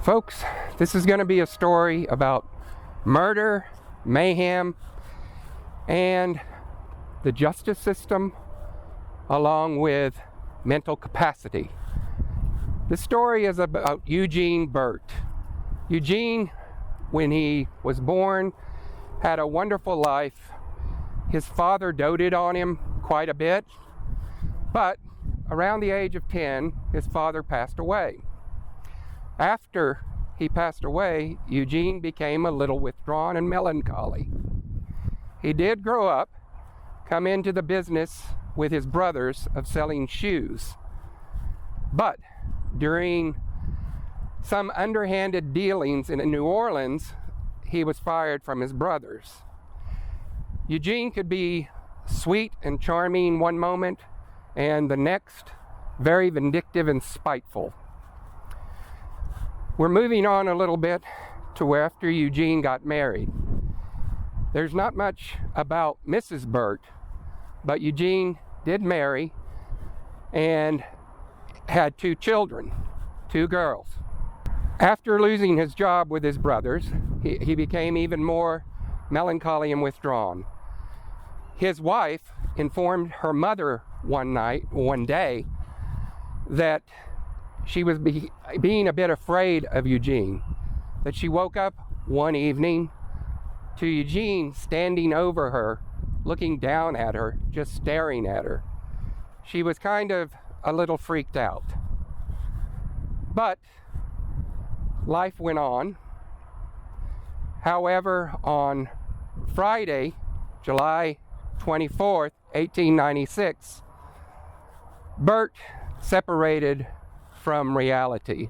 Folks, this is going to be a story about murder, mayhem, and the justice system, along with mental capacity. The story is about Eugene Burt. Eugene, when he was born, had a wonderful life. His father doted on him quite a bit, but around the age of 10, his father passed away. After he passed away, Eugene became a little withdrawn and melancholy. He did grow up, come into the business with his brothers of selling shoes. But during some underhanded dealings in New Orleans, he was fired from his brothers. Eugene could be sweet and charming one moment, and the next, very vindictive and spiteful. We're moving on a little bit to after Eugene got married. There's not much about Mrs. Burt, but Eugene did marry and had 2 children, 2 girls. After losing his job with his brothers, he became even more melancholy and withdrawn. His wife informed her mother one day that she was being a bit afraid of Eugene, that she woke up one evening to Eugene standing over her, looking down at her, just staring at her. She was kind of a little freaked out. But life went on. However, on Friday, July 24th, 1896, Burt separated from reality.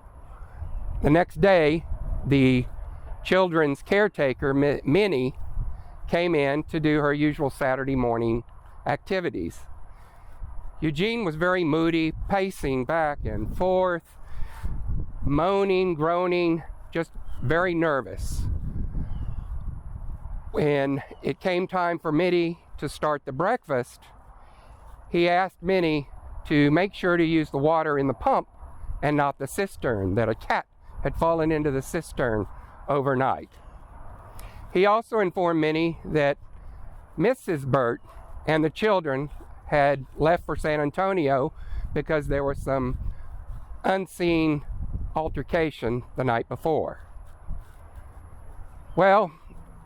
The next day, the children's caretaker, Minnie, came in to do her usual Saturday morning activities. Eugene was very moody, pacing back and forth, moaning, groaning, just very nervous. When it came time for Minnie to start the breakfast, he asked Minnie to make sure to use the water in the pump and not the cistern, that a cat had fallen into the cistern overnight. He also informed Minnie that Mrs. Burt and the children had left for San Antonio because there was some unseen altercation the night before. Well,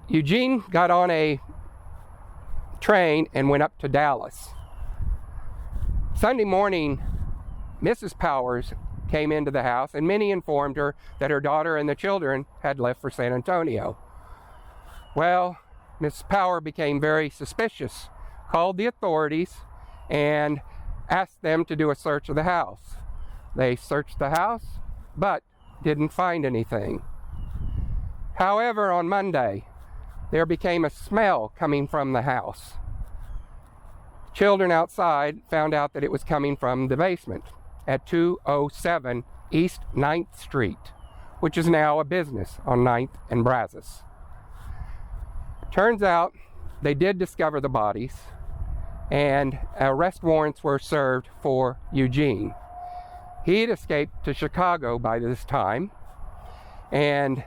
Eugene got on a train and went up to Dallas. Sunday morning, Mrs. Powers came into the house, and Minnie informed her that her daughter and the children had left for San Antonio. Well, Mrs. Power became very suspicious, called the authorities, and asked them to do a search of the house. They searched the house, but didn't find anything. However, on Monday, there became a smell coming from the house. Children outside found out that it was coming from the basement at 207 East 9th Street, which is now a business on 9th and Brazos. Turns out they did discover the bodies, and arrest warrants were served for Eugene. He had escaped to Chicago by this time, and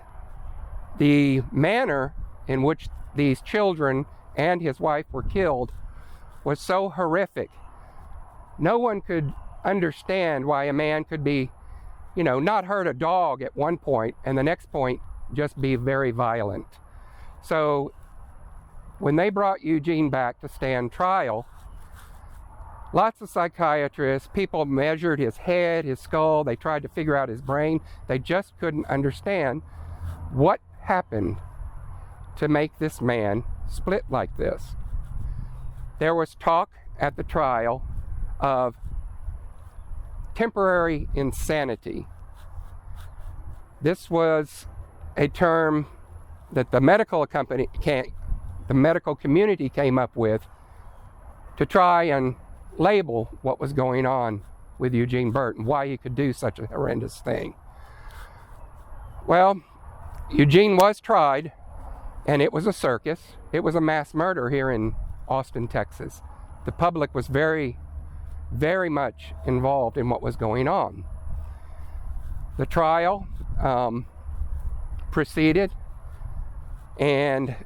the manner in which these children and his wife were killed was so horrific. No one could understand why a man could be, not hurt a dog at one point and the next point just be very violent. So when they brought Eugene back to stand trial, lots of psychiatrists, people measured his head, his skull, they tried to figure out his brain. They just couldn't understand what happened to make this man split like this. There was talk at the trial of temporary insanity. This was a term that the medical community came up with to try and label what was going on with Eugene Burt and why he could do such a horrendous thing. Well, Eugene was tried, and it was a circus. It was a mass murder here in Austin, Texas. The public was very, very much involved in what was going on. The trial proceeded, and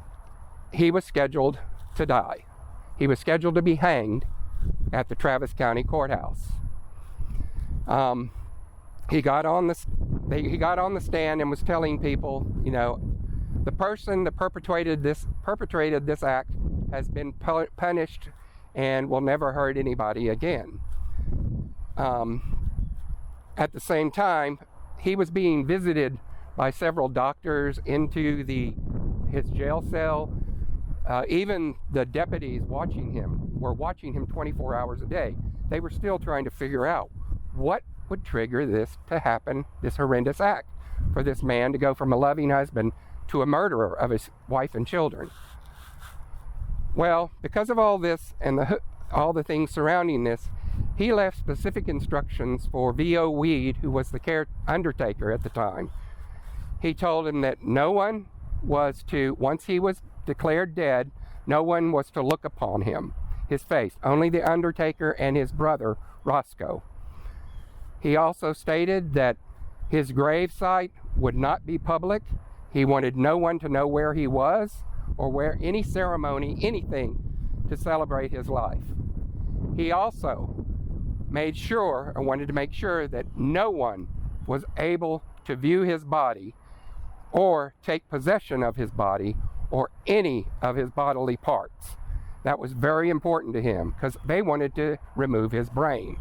he was scheduled to die. He was scheduled to be hanged at the Travis County Courthouse. He got on the stand and was telling people, you know, the person that perpetrated this act has been punished and will never hurt anybody again. At the same time, he was being visited by several doctors into his jail cell. Even the deputies were watching him 24 hours a day. They were still trying to figure out what would trigger this to happen, this horrendous act, for this man to go from a loving husband to a murderer of his wife and children. Well, because of all this and all the things surrounding this, he left specific instructions for V.O. Weed, who was the undertaker at the time. He told him that no one was to, once he was declared dead, no one was to look upon his face, only the undertaker and his brother, Roscoe. He also stated that his grave site would not be public. He wanted no one to know where he was or where any ceremony, anything to celebrate his life. He also wanted to make sure that no one was able to view his body or take possession of his body or any of his bodily parts. That was very important to him because they wanted to remove his brain.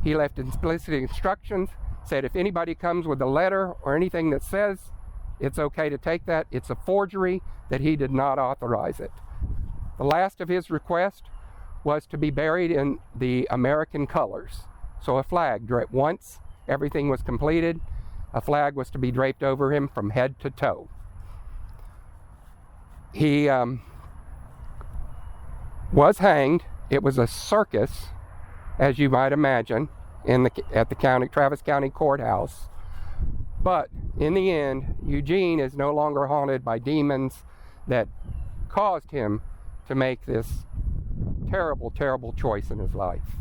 He left explicit instructions, said if anybody comes with a letter or anything that says it's okay to take that, it's a forgery, that he did not authorize it. The last of his request was to be buried in the American colors. So a flag, once everything was completed, a flag was to be draped over him from head to toe. He was hanged. It was a circus, as you might imagine, at the Travis County Courthouse. But in the end, Eugene is no longer haunted by demons that caused him to make this terrible, terrible choice in his life.